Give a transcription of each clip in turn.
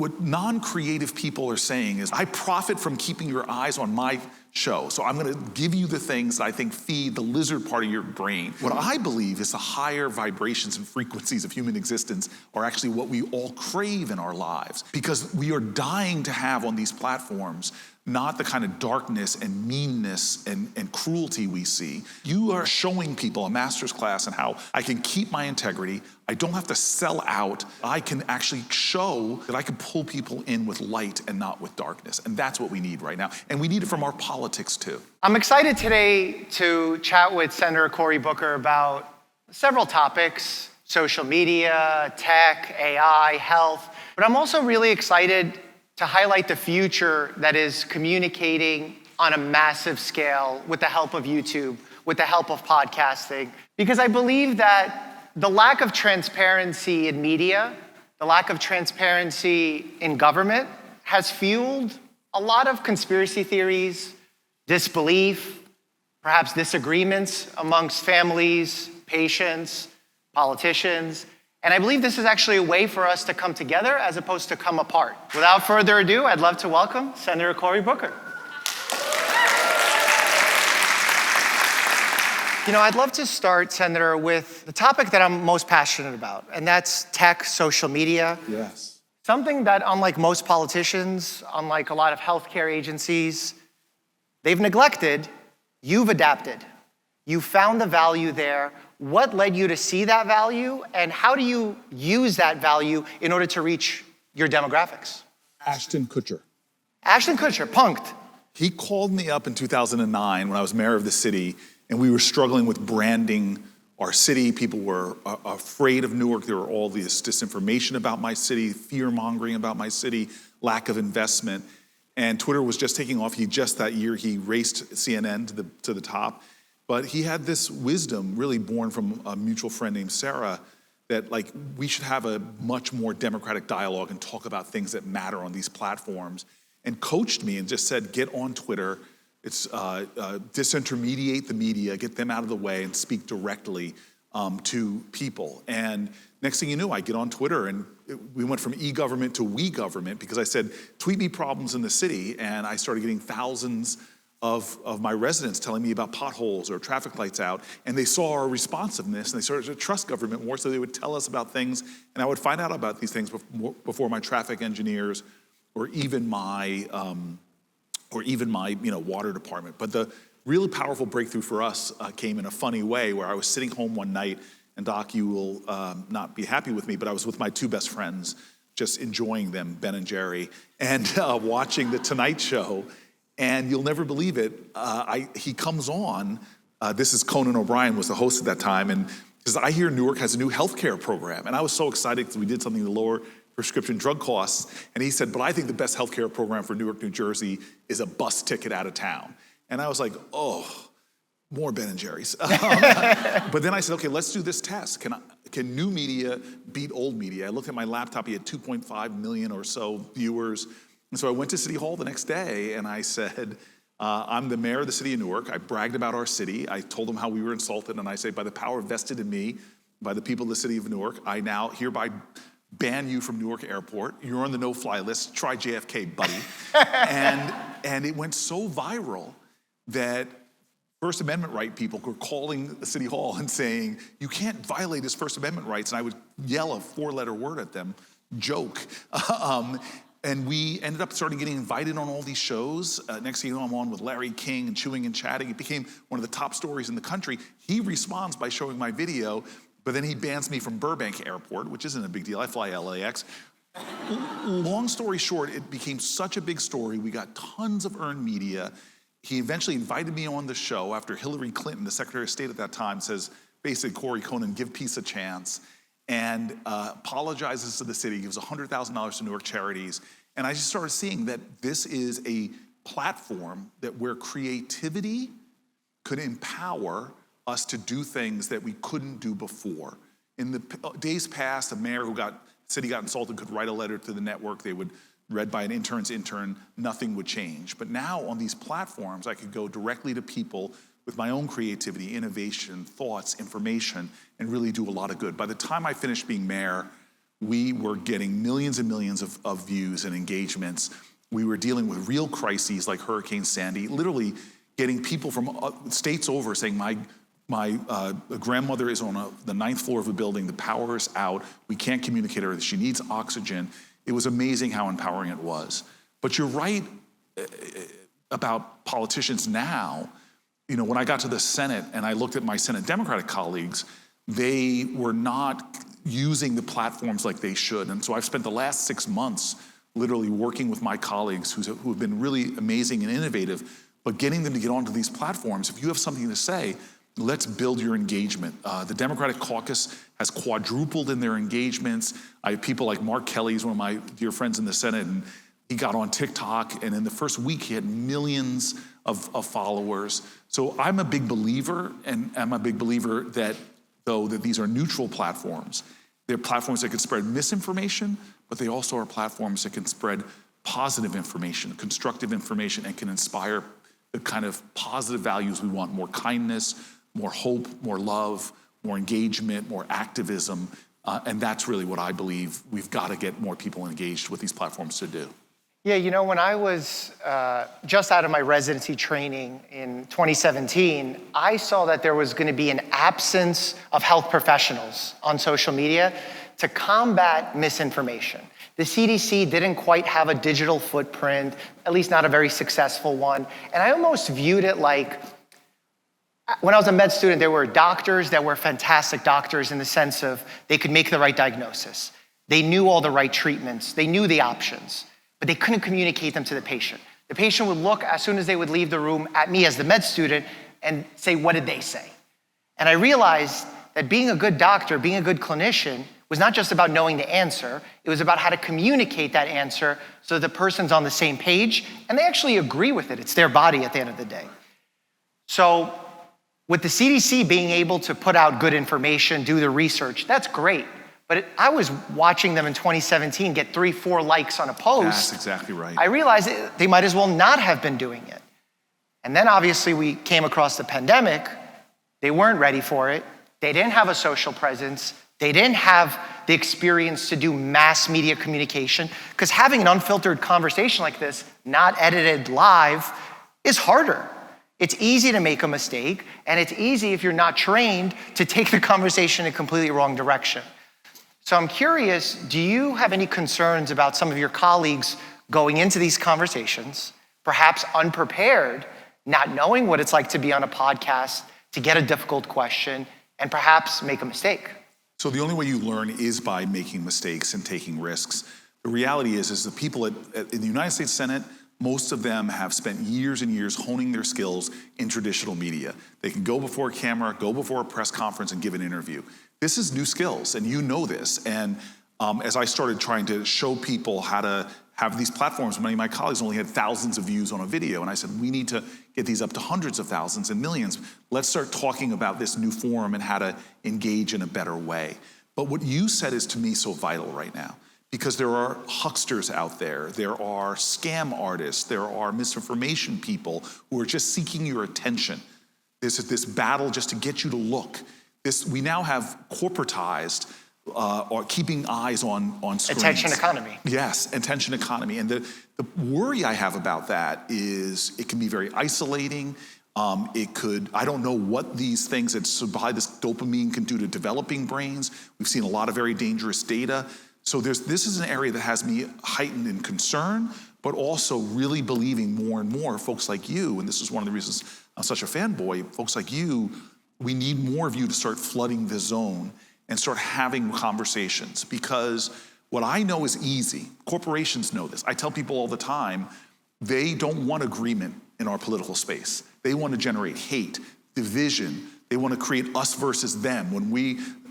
what non-creative people are saying is, I profit from keeping your eyes on my show. So I'm gonna give you the things that I think feed the lizard part of your brain. What I believe is the higher vibrations and frequencies of human existence are actually what we all crave in our lives, because we are dying to have on these platforms not the kind of darkness and meanness and cruelty we see. You are showing people a master's class in how I can keep my integrity. I don't have to sell out. I can actually show that I can pull people in with light and not with darkness. And that's what we need right now. And we need it from our politics too. I'm excited today to chat with Senator Cory Booker about several topics: social media, tech, AI, health. But I'm also really excited to highlight the future that is communicating on a massive scale with the help of YouTube, with the help of podcasting. Because I believe that the lack of transparency in media, the lack of transparency in government has fueled a lot of conspiracy theories, disbelief, perhaps disagreements amongst families, patients, politicians. And I believe this is actually a way for us to come together as opposed to come apart. Without further ado, I'd love to welcome Senator Cory Booker. You know, I'd love to start, Senator, with the topic that I'm most passionate about, and that's tech, social media. Yes. Something that, unlike most politicians, unlike a lot of healthcare agencies, they've neglected. You've adapted. You found the value there. What led you to see that value, and how do you use that value in order to reach your demographics? Ashton Kutcher. Ashton Kutcher, punked. He called me up in 2009 when I was mayor of the city, and we were struggling with branding our city. People were afraid of Newark. There were all this disinformation about my city, fear-mongering about my city, lack of investment. And Twitter was just taking off. That year, he raced CNN to the top. But he had this wisdom really born from a mutual friend named Sarah, that like we should have a much more democratic dialogue and talk about things that matter on these platforms, and coached me and just said, get on Twitter. It's disintermediate the media, get them out of the way and speak directly to people. And next thing you knew, I get on Twitter and we went from e-government to we government, because I said, tweet me problems in the city. And I started getting thousands of my residents telling me about potholes or traffic lights out, and they saw our responsiveness and they started to trust government more, so they would tell us about things, and I would find out about these things before my traffic engineers or even my water department. But the really powerful breakthrough for us came in a funny way, where I was sitting home one night, and Doc, you will not be happy with me, but I was with my two best friends, just enjoying them, Ben and Jerry, and watching The Tonight Show. And you'll never believe it, he comes on, this is Conan O'Brien was the host at that time, and says, I hear Newark has a new healthcare program. And I was so excited because we did something to lower prescription drug costs. And he said, but I think the best healthcare program for Newark, New Jersey is a bus ticket out of town. And I was like, oh, more Ben and Jerry's. But then I said, okay, let's do this test. Can new media beat old media? I looked at my laptop, he had 2.5 million or so viewers. And so I went to City Hall the next day and I said, I'm the mayor of the city of Newark. I bragged about our city. I told them how we were insulted. And I say, by the power vested in me, by the people of the city of Newark, I now hereby ban you from Newark Airport. You're on the no-fly list. Try JFK, buddy. and it went so viral that First Amendment right people were calling the City Hall and saying, you can't violate his First Amendment rights. And I would yell a 4-letter word at them, joke. And we ended up starting getting invited on all these shows. Next thing you know, I'm on with Larry King and Chewing and Chatting. It became one of the top stories in the country. He responds by showing my video, but then he bans me from Burbank Airport, which isn't a big deal. I fly LAX. Long story short, it became such a big story. We got tons of earned media. He eventually invited me on the show after Hillary Clinton, the Secretary of State at that time, says, basically, Cory, Conan, give peace a chance. And apologizes to the city, gives $100,000 to Newark Charities. And I just started seeing that this is a platform that where creativity could empower us to do things that we couldn't do before. In the days past, a mayor city got insulted could write a letter to the network. They would read by an intern's intern, nothing would change. But now on these platforms, I could go directly to people with my own creativity, innovation, thoughts, information, and really do a lot of good. By the time I finished being mayor, we were getting millions and millions of views and engagements. We were dealing with real crises like Hurricane Sandy, literally getting people from states over saying, my grandmother is on the 9th floor of a building, the power is out, we can't communicate her, she needs oxygen. It was amazing how empowering it was. But you're right about politicians now. You know, when I got to the Senate and I looked at my Senate Democratic colleagues, they were not using the platforms like they should. And so I've spent the last 6 months literally working with my colleagues who have been really amazing and innovative, but getting them to get onto these platforms. If you have something to say, let's build your engagement. The Democratic caucus has quadrupled in their engagements. I have people like Mark Kelly, who's one of my dear friends in the Senate, and he got on TikTok, and in the first week, he had millions of followers. So I'm a big believer, and I'm a big believer that these are neutral platforms. They're platforms that can spread misinformation, but they also are platforms that can spread positive information, constructive information, and can inspire the kind of positive values we want: more kindness, more hope, more love, more engagement, more activism. And that's really what I believe we've got to get more people engaged with these platforms to do. Yeah, you know, when I was just out of my residency training in 2017, I saw that there was going to be an absence of health professionals on social media to combat misinformation. The CDC didn't quite have a digital footprint, at least not a very successful one. And I almost viewed it like, when I was a med student, there were doctors that were fantastic doctors in the sense of they could make the right diagnosis. They knew all the right treatments. They knew the options, but they couldn't communicate them to the patient. The patient would look, as soon as they would leave the room, at me as the med student and say, what did they say? And I realized that being a good doctor, being a good clinician, was not just about knowing the answer, it was about how to communicate that answer so the person's on the same page and they actually agree with it. It's their body at the end of the day. So with the CDC being able to put out good information, do the research, that's great. But I was watching them in 2017 get 3-4 likes on a post. That's exactly right. I realized they might as well not have been doing it. And then obviously we came across the pandemic. They weren't ready for it. They didn't have a social presence. They didn't have the experience to do mass media communication, because having an unfiltered conversation like this, not edited live, is harder. It's easy to make a mistake, and it's easy if you're not trained to take the conversation in a completely wrong direction. So I'm curious, do you have any concerns about some of your colleagues going into these conversations, perhaps unprepared, not knowing what it's like to be on a podcast, to get a difficult question, and perhaps make a mistake? So the only way you learn is by making mistakes and taking risks. The reality is the people in the United States Senate, most of them have spent years and years honing their skills in traditional media. They can go before a camera, go before a press conference, and give an interview. This is new skills, and you know this. And as I started trying to show people how to have these platforms, many of my colleagues only had thousands of views on a video, and I said, we need to get these up to hundreds of thousands and millions. Let's start talking about this new forum and how to engage in a better way. But what you said is, to me, so vital right now, because there are hucksters out there, there are scam artists, there are misinformation people who are just seeking your attention. There's this battle just to get you to look. We now have corporatized or keeping eyes on screens. Attention economy. Yes, attention economy. And the worry I have about that is it can be very isolating. I don't know what these things that supply this dopamine can do to developing brains. We've seen a lot of very dangerous data. So this is an area that has me heightened in concern, but also really believing more and more folks like you, and this is one of the reasons I'm such a fanboy, folks like you, we need more of you to start flooding the zone and start having conversations, because what I know is easy. Corporations know this. I tell people all the time, they don't want agreement in our political space. They want to generate hate, division. They want to create us versus them.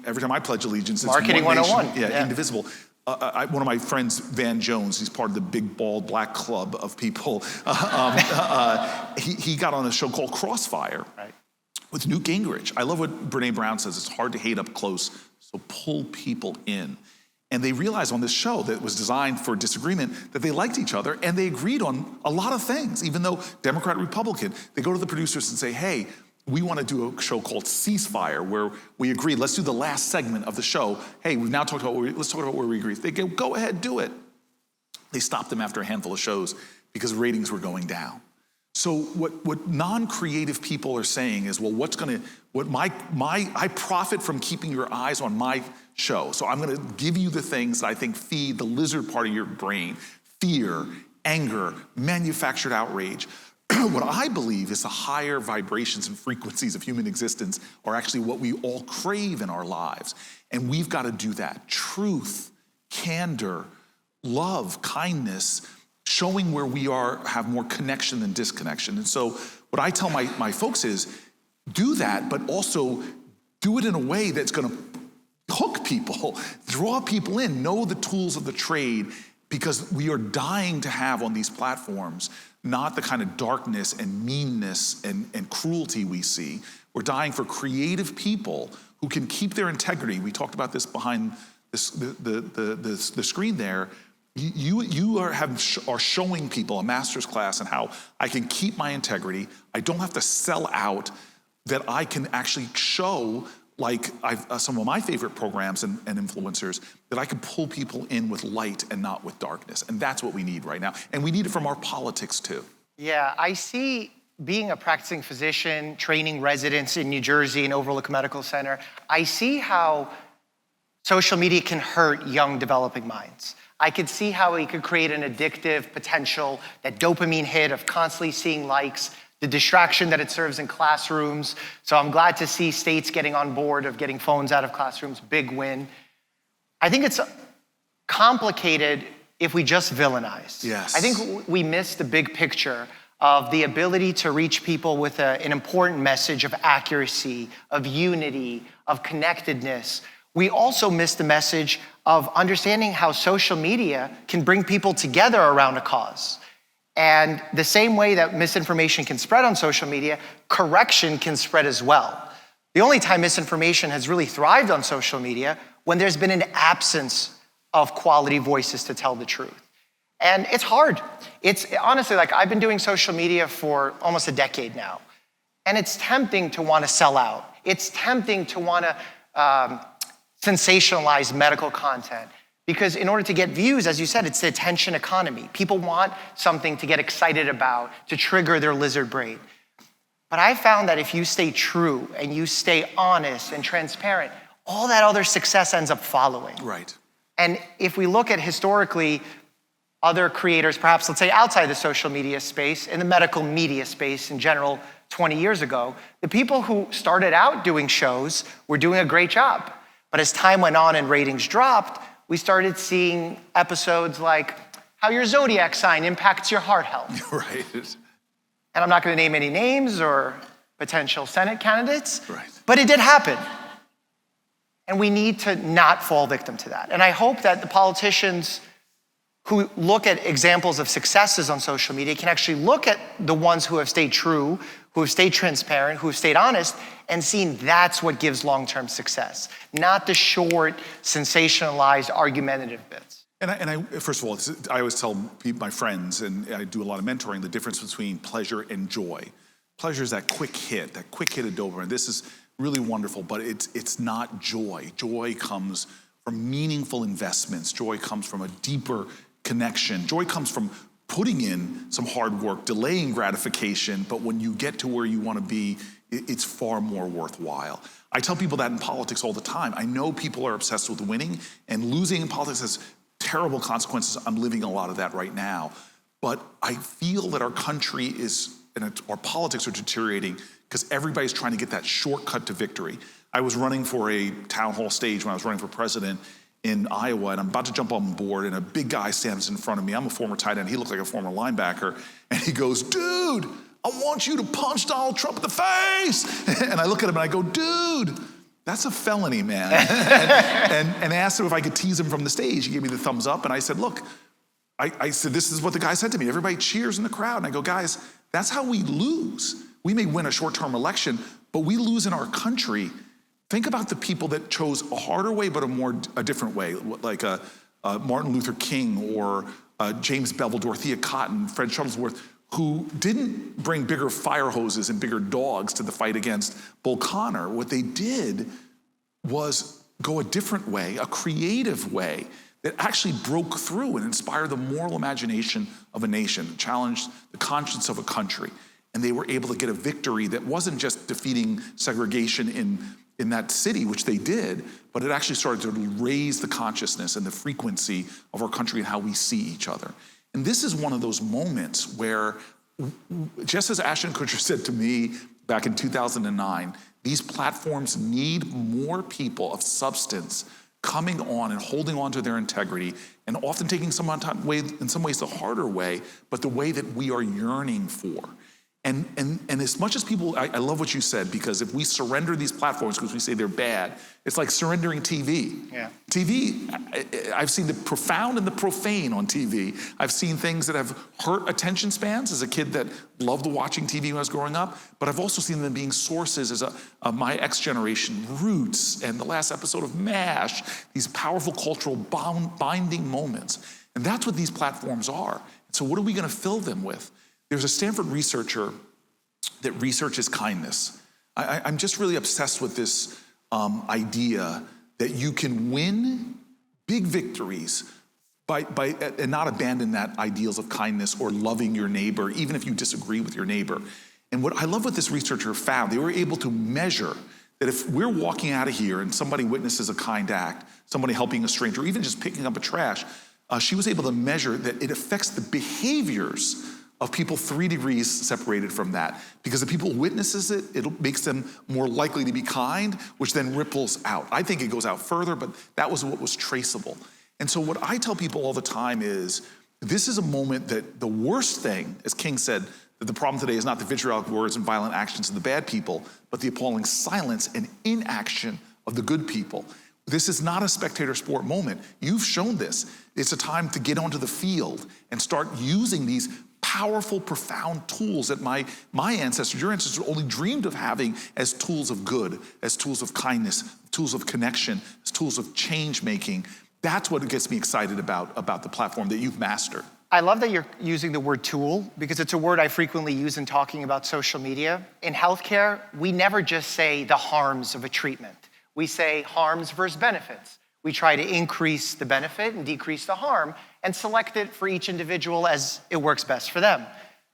Every time I pledge allegiance, it's Marketing one nation, 101. Yeah. indivisible. One of my friends, Van Jones, he's part of the big, bald, black club of people. He got on a show called Crossfire. Right. With Newt Gingrich. I love what Brene Brown says, it's hard to hate up close, so pull people in. And they realized on this show that was designed for disagreement that they liked each other and they agreed on a lot of things, even though Democrat, Republican. They go to the producers and say, hey, we want to do a show called Ceasefire, where we agree, let's do the last segment of the show. Hey, we've now talked about let's talk about where we agree. They go ahead, do it. They stopped them after a handful of shows because ratings were going down. So what non-creative people are saying is, well, I profit from keeping your eyes on my show. So I'm gonna give you the things that I think feed the lizard part of your brain: fear, anger, manufactured outrage. What I believe is the higher vibrations and frequencies of human existence are actually what we all crave in our lives. And we've got to do that. Truth, candor, love, kindness, showing where we have more connection than disconnection. And so what I tell my folks is, do that, but also do it in a way that's going to hook people, draw people in, know the tools of the trade, because we are dying to have on these platforms not the kind of darkness and meanness and cruelty we see. We're dying for creative people who can keep their integrity. We talked about this behind the screen there. You are showing people a master's class on how I can keep my integrity. I don't have to sell out, that I can actually show, like some of my favorite programs and influencers, that I can pull people in with light and not with darkness. And that's what we need right now. And we need it from our politics too. Yeah, I see, being a practicing physician, training residents in New Jersey and Overlook Medical Center, I see how social media can hurt young developing minds. I could see how it could create an addictive potential, that dopamine hit of constantly seeing likes, the distraction that it serves in classrooms. So I'm glad to see states getting on board of getting phones out of classrooms, big win. I think it's complicated if we just villainize. Yes. I think we miss the big picture of the ability to reach people with an important message of accuracy, of unity, of connectedness. We also miss the message of understanding how social media can bring people together around a cause. And the same way that misinformation can spread on social media, correction can spread as well. The only time misinformation has really thrived on social media when there's been an absence of quality voices to tell the truth. And it's hard. It's honestly, like, I've been doing social media for almost a decade now. And it's tempting to want to sell out. It's tempting to want to sensationalize medical content. Because in order to get views, as you said, it's the attention economy. People want something to get excited about, to trigger their lizard brain. But I found that if you stay true and you stay honest and transparent, all that other success ends up following. Right. And if we look at historically, other creators, perhaps let's say outside the social media space, in the medical media space in general, 20 years ago, the people who started out doing shows were doing a great job. But as time went on and ratings dropped, we started seeing episodes like how your zodiac sign impacts your heart health. Right. And I'm not going to name any names or potential Senate candidates, Right. but it did happen. And we need to not fall victim to that. And I hope that the politicians who look at examples of successes on social media can actually look at the ones who have stayed true, who have stayed transparent, who have stayed honest, and seen that's what gives long-term success, not the short, sensationalized, argumentative bits. And I first of all, I always tell my friends, and I do a lot of mentoring, the difference between pleasure and joy. Pleasure is that quick hit of dopamine. This is really wonderful, but it's not joy. Joy comes from meaningful investments. Joy comes from a deeper connection. Joy comes from putting in some hard work, delaying gratification, but when you get to where you want to be, it's far more worthwhile. I tell people that in politics all the time. I know people are obsessed with winning, and losing in politics has terrible consequences. I'm living a lot of that right now. But I feel that our country and our politics are deteriorating because everybody's trying to get that shortcut to victory. I was running for a town hall stage when I was running for president in Iowa, and I'm about to jump on board, and a big guy stands in front of me. I'm a former tight end. He looks like a former linebacker. And he goes, "Dude, I want you to punch Donald Trump in the face." And I look at him and I go, "Dude, that's a felony, man." and asked him if I could tease him from the stage. He gave me the thumbs up, and I said, "Look," I said, "this is what the guy said to me." Everybody cheers in the crowd. And I go, "Guys, that's how we lose. We may win a short-term election, but we lose in our country. Think about the people that chose a harder way, but a different way, like Martin Luther King or James Bevel, Dorothea Cotton, Fred Shuttlesworth, who didn't bring bigger fire hoses and bigger dogs to the fight against Bull Connor. What they did was go a different way, a creative way that actually broke through and inspired the moral imagination of a nation, challenged the conscience of a country. And they were able to get a victory that wasn't just defeating segregation in that city, which they did, but it actually started to raise the consciousness and the frequency of our country and how we see each other. And this is one of those moments where, just as Ashton Kutcher said to me back in 2009, these platforms need more people of substance coming on and holding on to their integrity, and often taking in some ways the harder way, but the way that we are yearning for. And as much as people, I love what you said, because if we surrender these platforms because we say they're bad, it's like surrendering TV. Yeah. TV, I've seen the profound and the profane on TV. I've seen things that have hurt attention spans as a kid that loved watching TV when I was growing up, but I've also seen them being sources as my X generation, Roots, and the last episode of MASH, these powerful cultural binding moments. And that's what these platforms are. So what are we gonna fill them with? There's a Stanford researcher that researches kindness. I'm just really obsessed with this idea that you can win big victories and not abandon that ideals of kindness or loving your neighbor, even if you disagree with your neighbor. And what I love what this researcher found, they were able to measure that if we're walking out of here and somebody witnesses a kind act, somebody helping a stranger, or even just picking up a trash, she was able to measure that it affects the behaviors of people 3 degrees separated from that. Because the people witnesses it, it makes them more likely to be kind, which then ripples out. I think it goes out further, but that was what was traceable. And so what I tell people all the time is, this is a moment that the worst thing, as King said, that the problem today is not the vitriolic words and violent actions of the bad people, but the appalling silence and inaction of the good people. This is not a spectator sport moment. You've shown this. It's a time to get onto the field and start using these powerful, profound tools that my ancestors, your ancestors, only dreamed of having as tools of good, as tools of kindness, tools of connection, as tools of change making. That's what gets me excited about the platform that you've mastered. I love that you're using the word tool, because it's a word I frequently use in talking about social media. In healthcare, we never just say the harms of a treatment. We say harms versus benefits. We try to increase the benefit and decrease the harm and select it for each individual as it works best for them.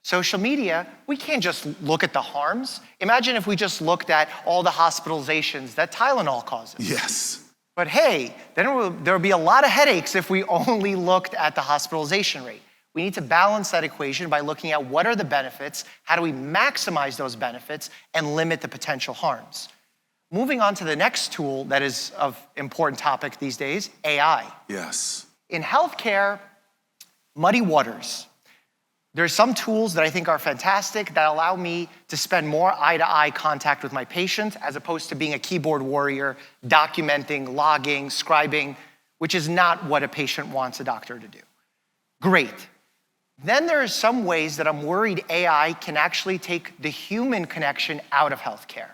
Social media, we can't just look at the harms. Imagine if we just looked at all the hospitalizations that Tylenol causes. Yes. But hey, then there would be a lot of headaches if we only looked at the hospitalization rate. We need to balance that equation by looking at what are the benefits, how do we maximize those benefits, and limit the potential harms. Moving on to the next tool that is of important topic these days, AI. Yes. In healthcare, muddy waters. There's some tools that I think are fantastic that allow me to spend more eye-to-eye contact with my patient as opposed to being a keyboard warrior, documenting, logging, scribing, which is not what a patient wants a doctor to do. Great. Then there are some ways that I'm worried AI can actually take the human connection out of healthcare.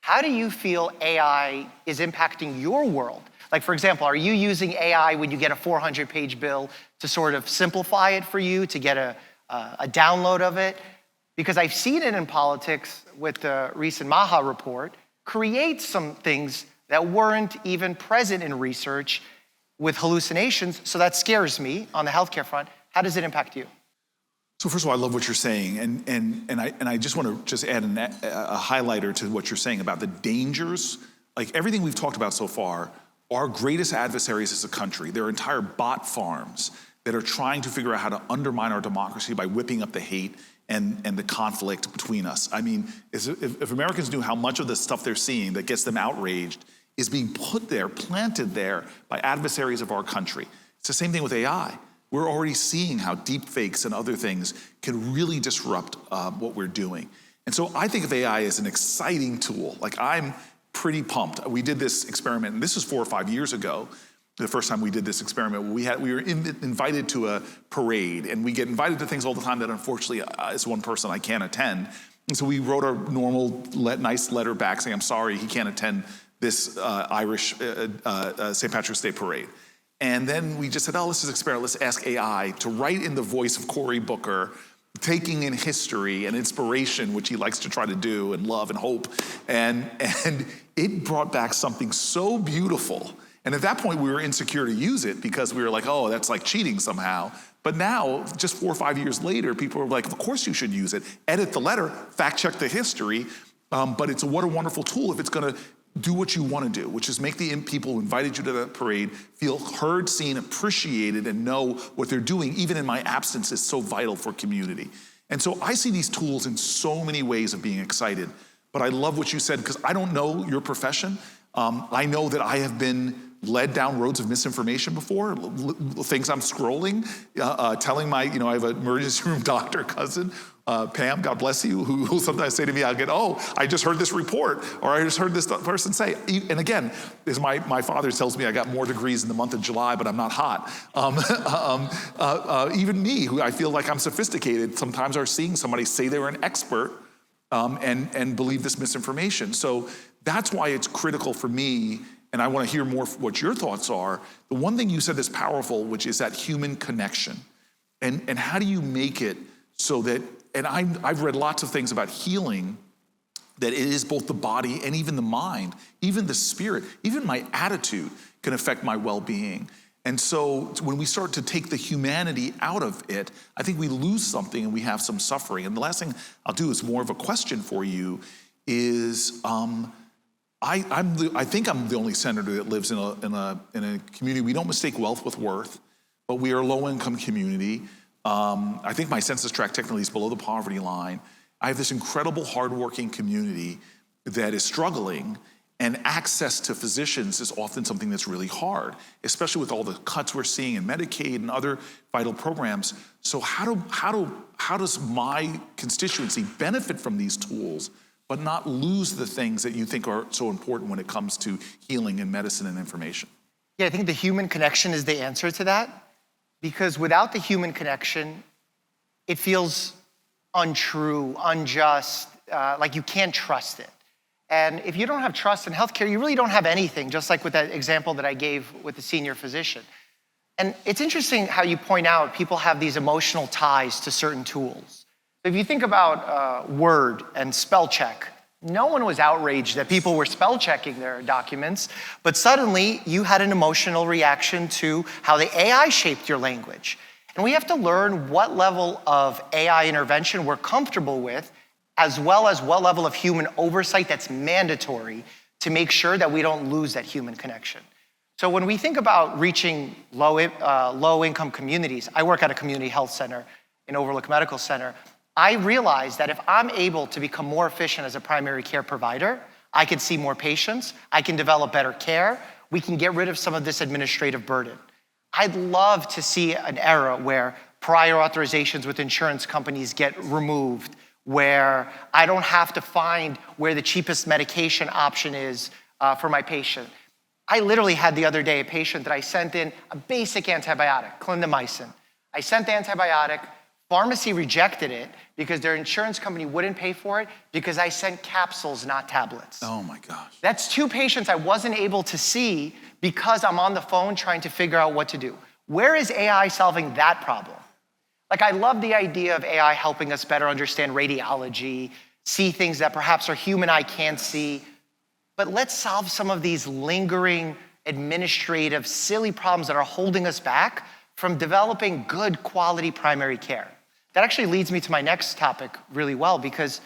How do you feel AI is impacting your world? Like, for example, are you using AI when you get a 400-page bill to sort of simplify it for you, to get a download of it? Because I've seen it in politics with the recent Maha report, create some things that weren't even present in research with hallucinations, so that scares me on the healthcare front. How does it impact you? So first of all, I love what you're saying, and I just want to just add a highlighter to what you're saying about the dangers. Like everything we've talked about so far, our greatest adversaries as a country, there are entire bot farms that are trying to figure out how to undermine our democracy by whipping up the hate and the conflict between us. I mean, if Americans knew how much of the stuff they're seeing that gets them outraged is being put there, planted there by adversaries of our country. It's the same thing with AI. We're already seeing how deep fakes and other things can really disrupt what we're doing. And so I think of AI as an exciting tool. Like, I'm pretty pumped. We did this experiment, and this was 4 or 5 years ago, the first time we did this experiment. We were invited to a parade, and we get invited to things all the time that unfortunately, as one person, I can't attend. And so we wrote our normal nice letter back saying, I'm sorry, he can't attend this Irish St. Patrick's Day parade. And then we just said, let's just experiment. Let's ask AI to write in the voice of Cory Booker taking in history and inspiration, which he likes to try to do, and love and hope. And it brought back something so beautiful. And at that point, we were insecure to use it because we were like, oh, that's like cheating somehow. But now, just 4 or 5 years later, people are like, of course you should use it. Edit the letter, fact check the history. But what a wonderful tool if it's gonna do what you wanna do, which is make the people who invited you to that parade feel heard, seen, appreciated, and know what they're doing, even in my absence, is so vital for community. And so I see these tools in so many ways of being excited. But I love what you said, because I don't know your profession. I know that I have been led down roads of misinformation before, things I'm scrolling, telling my, I have an emergency room doctor cousin, Pam, God bless you, who sometimes say to me, I'll get, oh, I just heard this report, or I just heard this person say. And again, as my father tells me, I got more degrees in the month of July, but I'm not hot. Even me, who I feel like I'm sophisticated, sometimes are seeing somebody say they were an expert and believe this misinformation. So that's why it's critical for me, and I want to hear more what your thoughts are. The one thing you said that's powerful, which is that human connection. And how do you make it so that, and I've read lots of things about healing, that it is both the body and even the mind, even the spirit, even my attitude can affect my well-being. And so when we start to take the humanity out of it, I think we lose something and we have some suffering. And the last thing I'll do is more of a question for you is, I think I'm the only senator that lives in a community. We don't mistake wealth with worth, but we are a low-income community. I think my census tract technically is below the poverty line. I have this incredible hardworking community that is struggling, and access to physicians is often something that's really hard, especially with all the cuts we're seeing in Medicaid and other vital programs. So how does my constituency benefit from these tools, but not lose the things that you think are so important when it comes to healing and medicine and information? Yeah, I think the human connection is the answer to that, because without the human connection, it feels untrue, unjust, like you can't trust it. And if you don't have trust in healthcare, you really don't have anything, just like with that example that I gave with the senior physician. And it's interesting how you point out people have these emotional ties to certain tools. If you think about Word and spell check, no one was outraged that people were spell checking their documents, but suddenly you had an emotional reaction to how the AI shaped your language. And we have to learn what level of AI intervention we're comfortable with, as well as what level of human oversight that's mandatory to make sure that we don't lose that human connection. So when we think about reaching low-income communities, I work at a community health center in Overlook Medical Center. I realize that if I'm able to become more efficient as a primary care provider, I can see more patients, I can develop better care, we can get rid of some of this administrative burden. I'd love to see an era where prior authorizations with insurance companies get removed, where I don't have to find where the cheapest medication option is for my patient. I literally had the other day a patient that I sent in a basic antibiotic, clindamycin. I sent the antibiotic, pharmacy rejected it because their insurance company wouldn't pay for it because I sent capsules, not tablets. Oh my gosh. That's 2 patients I wasn't able to see because I'm on the phone trying to figure out what to do. Where is AI solving that problem? Like, I love the idea of AI helping us better understand radiology, see things that perhaps our human eye can't see, but let's solve some of these lingering, administrative, silly problems that are holding us back from developing good quality primary care. That actually leads me to my next topic really well, because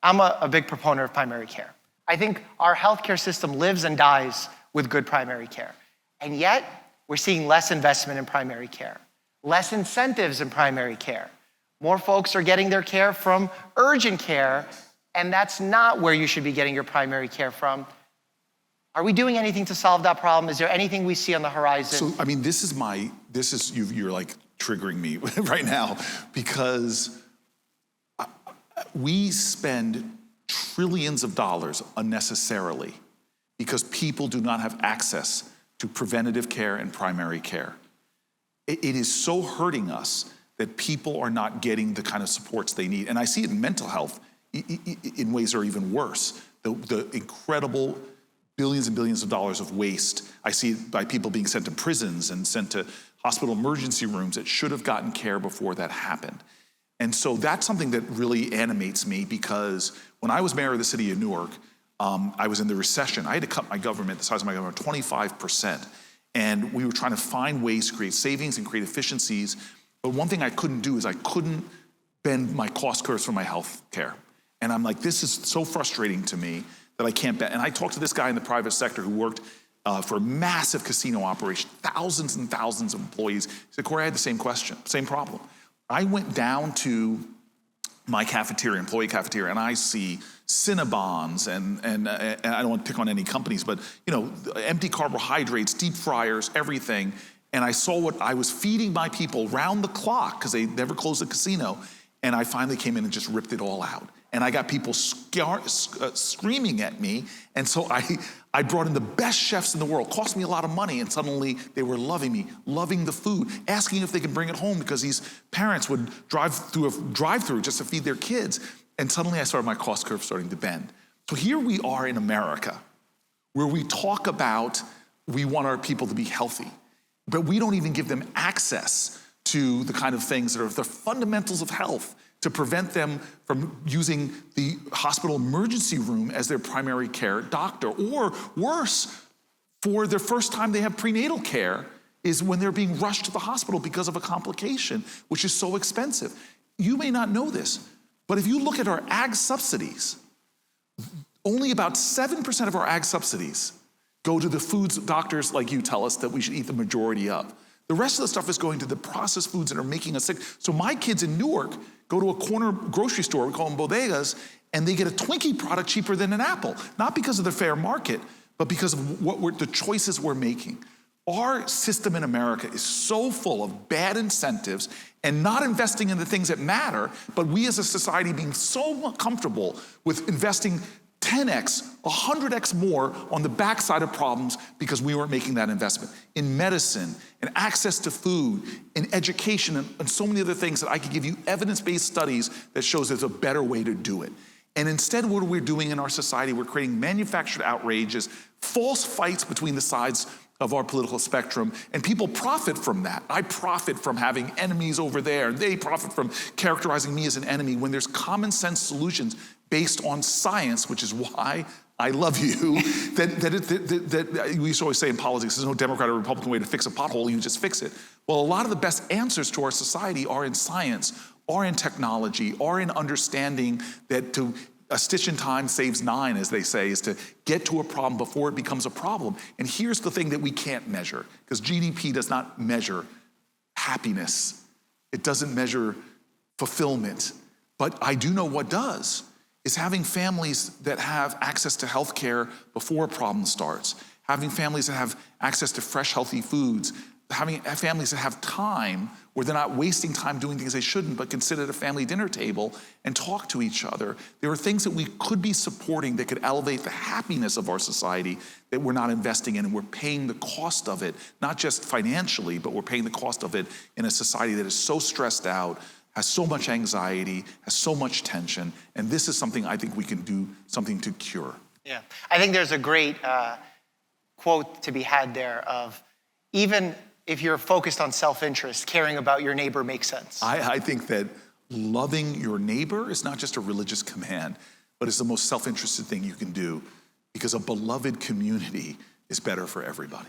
I'm a big proponent of primary care. I think our healthcare system lives and dies with good primary care. And yet, we're seeing less investment in primary care, less incentives in primary care. More folks are getting their care from urgent care, and that's not where you should be getting your primary care from. Are we doing anything to solve that problem? Is there anything we see on the horizon? So, I mean, you're like triggering me right now, because we spend trillions of dollars unnecessarily because people do not have access to preventative care and primary care. It is so hurting us that people are not getting the kind of supports they need. And I see it in mental health in ways that are even worse. The incredible billions and billions of dollars of waste. I see it by people being sent to prisons and sent to hospital emergency rooms that should have gotten care before that happened. And so that's something that really animates me, because when I was mayor of the city of Newark, I was in the recession. I had to cut my government, the size of my government, 25%. And we were trying to find ways to create savings and create efficiencies. But one thing I couldn't do is I couldn't bend my cost curves for my health care. And I'm like, this is so frustrating to me that I can't bend. And I talked to this guy in the private sector who worked for a massive casino operation, thousands and thousands of employees. He said, Cory, I had the same question, same problem. I went down to my cafeteria, employee cafeteria, and I see Cinnabons and I don't want to pick on any companies, but empty carbohydrates, deep fryers, everything. And I saw what I was feeding my people round the clock, because they never closed the casino. And I finally came in and just ripped it all out. And I got people screaming at me. And so I brought in the best chefs in the world. Cost me a lot of money. And suddenly they were loving me, loving the food, asking if they could bring it home, because these parents would drive through a drive-through just to feed their kids. And suddenly I started my cost curve starting to bend. So here we are in America, where we talk about we want our people to be healthy, but we don't even give them access to the kind of things that are the fundamentals of health, to prevent them from using the hospital emergency room as their primary care doctor. Or worse, for their first time they have prenatal care is when they're being rushed to the hospital because of a complication, which is so expensive. You may not know this, but if you look at our ag subsidies, only about 7% of our ag subsidies go to the foods doctors like you tell us that we should eat the majority of. The rest of the stuff is going to the processed foods that are making us sick. So my kids in Newark go to a corner grocery store, we call them bodegas, and they get a Twinkie product cheaper than an apple. Not because of the fair market, but because of the choices we're making. Our system in America is so full of bad incentives and not investing in the things that matter, but we as a society being so comfortable with investing 10x, 100x more on the backside of problems because we weren't making that investment in medicine and access to food, in education, and so many other things that I could give you evidence-based studies that shows there's a better way to do it. And instead, what are we doing in our society? We're creating manufactured outrages, false fights between the sides of our political spectrum, and people profit from that. I profit from having enemies over there, and they profit from characterizing me as an enemy, when there's common sense solutions based on science, which is why I love you, that we used to always say in politics, there's no Democrat or Republican way to fix a pothole, you just fix it. Well, a lot of the best answers to our society are in science, are in technology, are in understanding that a stitch in time saves 9, as they say, is to get to a problem before it becomes a problem. And here's the thing that we can't measure, because GDP does not measure happiness. It doesn't measure fulfillment. But I do know what does, is having families that have access to health care before a problem starts, having families that have access to fresh, healthy foods, having families that have time where they're not wasting time doing things they shouldn't, but can sit at a family dinner table and talk to each other. There are things that we could be supporting that could elevate the happiness of our society that we're not investing in, and we're paying the cost of it, not just financially, but we're paying the cost of it in a society that is so stressed out, has so much anxiety, has so much tension, and this is something I think we can do something to cure. Yeah, I think there's a great quote to be had there of, even if you're focused on self-interest, caring about your neighbor makes sense. I think that loving your neighbor is not just a religious command, but it's the most self-interested thing you can do, because a beloved community is better for everybody.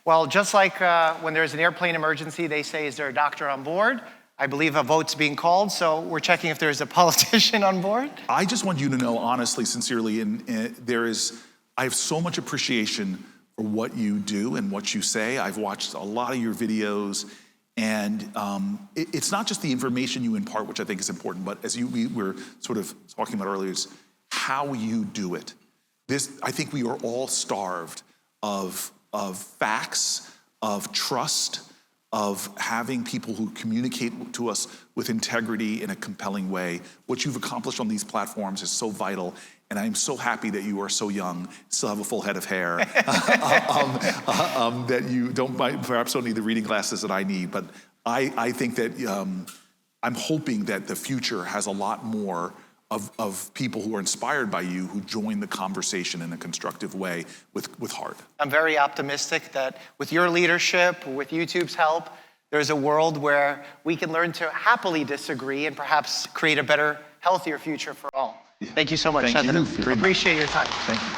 Well, just like when there's an airplane emergency, they say, is there a doctor on board? I believe a vote's being called, so we're checking if there's a politician on board. I just want you to know, honestly, sincerely, I have so much appreciation for what you do and what you say. I've watched a lot of your videos, and it's not just the information you impart, which I think is important, but as we were sort of talking about earlier, it's how you do it. I think we are all starved of facts, of trust, of having people who communicate to us with integrity in a compelling way. What you've accomplished on these platforms is so vital, and I'm so happy that you are so young, still have a full head of hair, that you perhaps don't need the reading glasses that I need, but I think that I'm hoping that the future has a lot more of people who are inspired by you, who join the conversation in a constructive way with heart. I'm very optimistic that with your leadership, with YouTube's help, There's a world where we can learn to happily disagree and perhaps create a better, healthier future for all. Thank you so much, Thank you Senator. very much. Appreciate your time. Thank you.